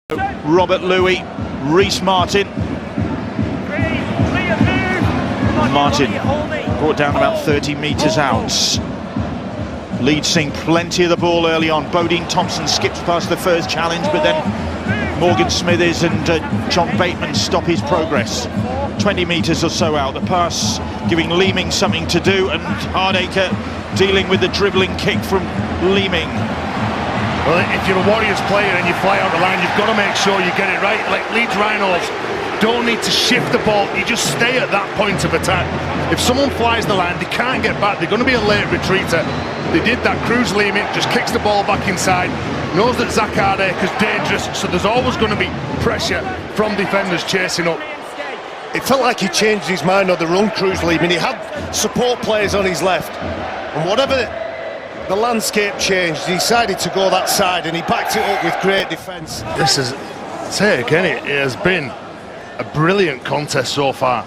Robert Louis, Reece Martin. Martin brought down about 30 metres out. Leeds seeing plenty of the ball early on. Bodine Thompson skips past the first challenge, but then Morgan Smithers and John Bateman stop his progress. 20 metres or so out. The pass giving Leeming something to do, and Hardacre dealing with the dribbling kick from Leeming. Well, if you're a Warriors player and you fly out the line, you've got to make sure you get it right. Like Leeds Rhinos don't need to shift the ball, you just stay at that point of attack. If someone flies the line, they can't get back, they're going to be a late retreater. They did that. Cruz Leeming just kicks the ball back inside, knows that Zach Hardacre's dangerous, so there's always going to be pressure from defenders chasing up. It felt like he changed his mind on the run, Cruz Leeming. He had support players on his left, and whatever the landscape changed, he decided to go that side, and he backed it up with great defence. This is, say again, it has been a brilliant contest so far.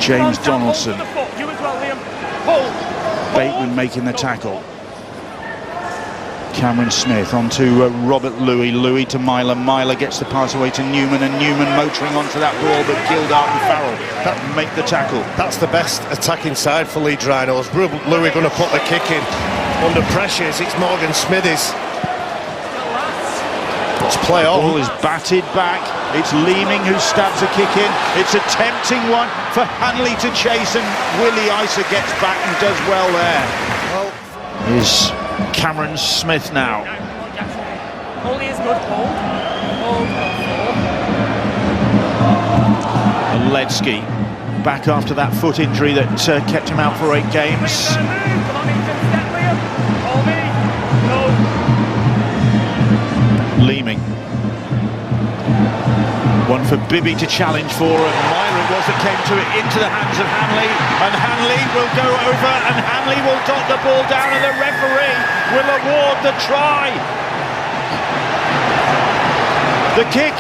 James Donaldson. Bateman making the tackle. Cameron Smith onto Robert Louis. Louis to Myler. Myler gets the pass away to Newman, and Newman motoring onto that ball, but Gildart and Farrell that make the tackle. That's the best attacking side for Leeds Rhinos. Louis going to put the kick in under pressures. It's Morgan Smithers. Let's play on. Ball is batted back. It's Leeming who stabs a kick in. It's a tempting one for Handley to chase, and Willie Isa gets back and does well there. Well, is Cameron Smith now. Only is good. Ledsky back after that foot injury that kept him out for 8 games. Leeming. One for Bibby to challenge for, and Myron was that came to it into the hands of Handley, and Handley will go over, and Handley will dot the ball down, and the referee will award the try. The kick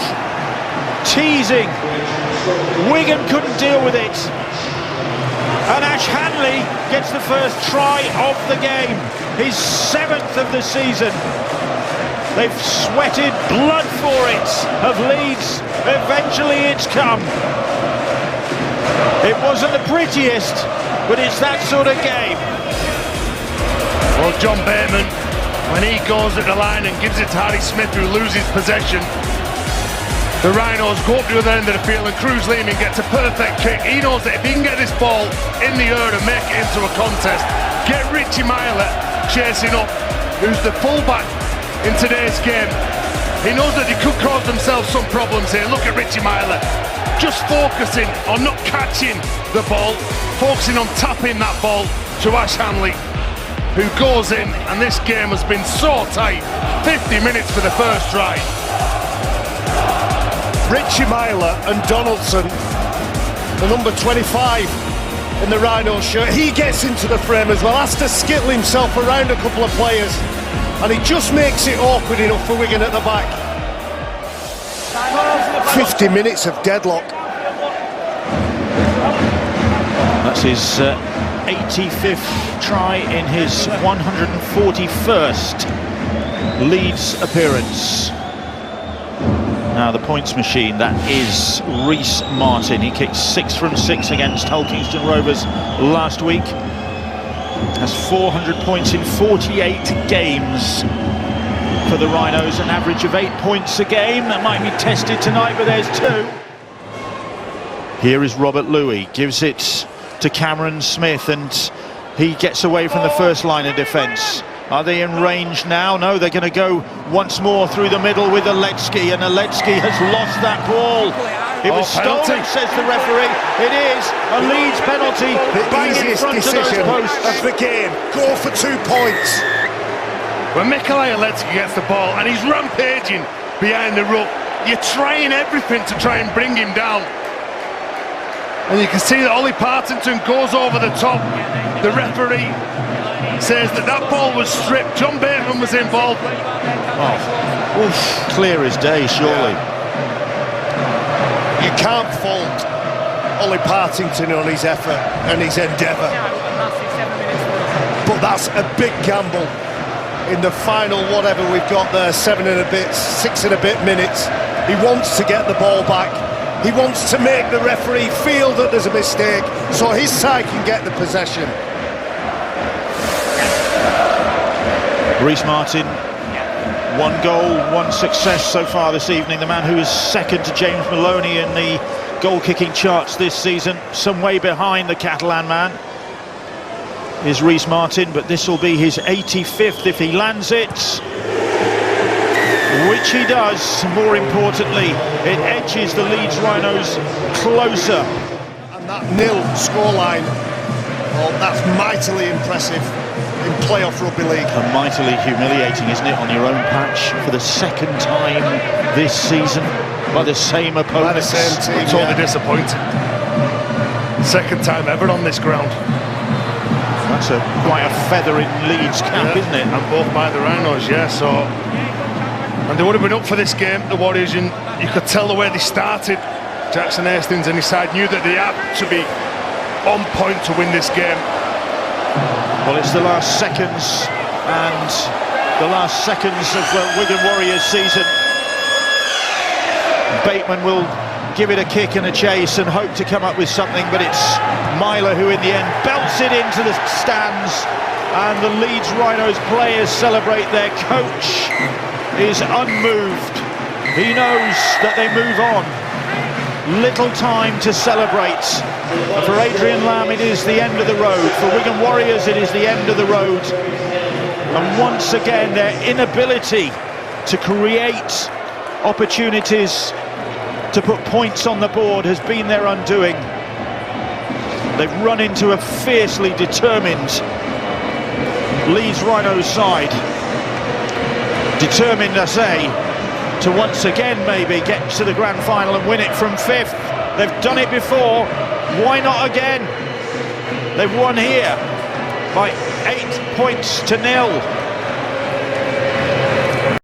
teasing. Wigan couldn't deal with it, and Ash Handley gets the first try of the game, his 7th of the season. They've sweated blood for it, of Leeds. Eventually it's come. It wasn't the prettiest, but it's that sort of game. Well, John Bateman, when he goes at the line and gives it to Harry Smith, who loses possession, the Rhinos go up the other end of the field, and Cruz Leeming gets a perfect kick. He knows that if he can get this ball in the air and make it into a contest, get Richie Myler chasing up, who's the fullback in today's game. He knows that he could cause themselves some problems here. Look at Richie Myler, just focusing on not catching the ball, focusing on tapping that ball to Ash Handley, who goes in, and this game has been so tight. 50 minutes for the first try. Richie Myler and Donaldson, the number 25 in the Rhino shirt, he gets into the frame as well, has to skittle himself around a couple of players, and he just makes it awkward enough for Wigan at the back. 50 minutes of deadlock. That's his 85th try in his 141st Leeds appearance. Now the points machine, that is Reece Martin. He kicked 6 from 6 against Hull Kingston Rovers last week. Has 400 points in 48 games for the Rhinos, an average of 8 points a game. That might be tested tonight, but there's 2. Here is Robert Louis, gives it to Cameron Smith, and he gets away from the first line of defence. Are they in range now? No, they're going to go once more through the middle with Ledsky, and Ledsky has lost that ball. It was stolen, says the referee. It is a Leeds penalty. The easiest decision of the game. Go for 2 points. When Mikołaj Ledsky gets the ball and he's rampaging behind the ruck, you're trying everything to try and bring him down. And you can see that Ollie Partington goes over the top. The referee says that that ball was stripped. John Bateman was involved. Oh, oof, clear as day, surely. You can't fault Ollie Partington on his effort and his endeavour. But that's a big gamble. in the final whatever we've got there, 7 and a bit, 6 and a bit minutes. He wants to get the ball back. He wants to make the referee feel that there's a mistake so his side can get the possession. Reece Martin, 1 goal, 1 success so far this evening. The man who is second to James Maloney in the goal-kicking charts this season, some way behind the Catalan man, is Reece Martin, but this will be his 85th if he lands it, which he does. More importantly, it edges the Leeds Rhinos closer. And that nil scoreline, well, that's mightily impressive in playoff rugby league. And mightily humiliating, isn't it, on your own patch for the second time this season by the same opponent. By the same team, Totally disappointing. Second time ever on this ground. That's quite a feather in Leeds' cap, isn't it? And both by the Rhinos, yeah, so... And they would have been up for this game, the Warriors, and you could tell the way they started. Jackson Hastings and his side knew that they had to be on point to win this game. Well, it's the last seconds, and the last seconds of the Wigan Warriors season. Bateman will give it a kick and a chase and hope to come up with something, but it's Myler who in the end belts it into the stands, and the Leeds Rhinos players celebrate. Their coach is unmoved. He knows that they move on. Little time to celebrate. For Adrian Lamb, it is the end of the road. For Wigan Warriors, it is the end of the road. And once again, their inability to create opportunities to put points on the board has been their undoing. They've run into a fiercely determined Leeds Rhinos side. Determined, I say, to once again maybe get to the grand final and win it from 5th. They've done it before, why not again? They've won here by 8 points to 0.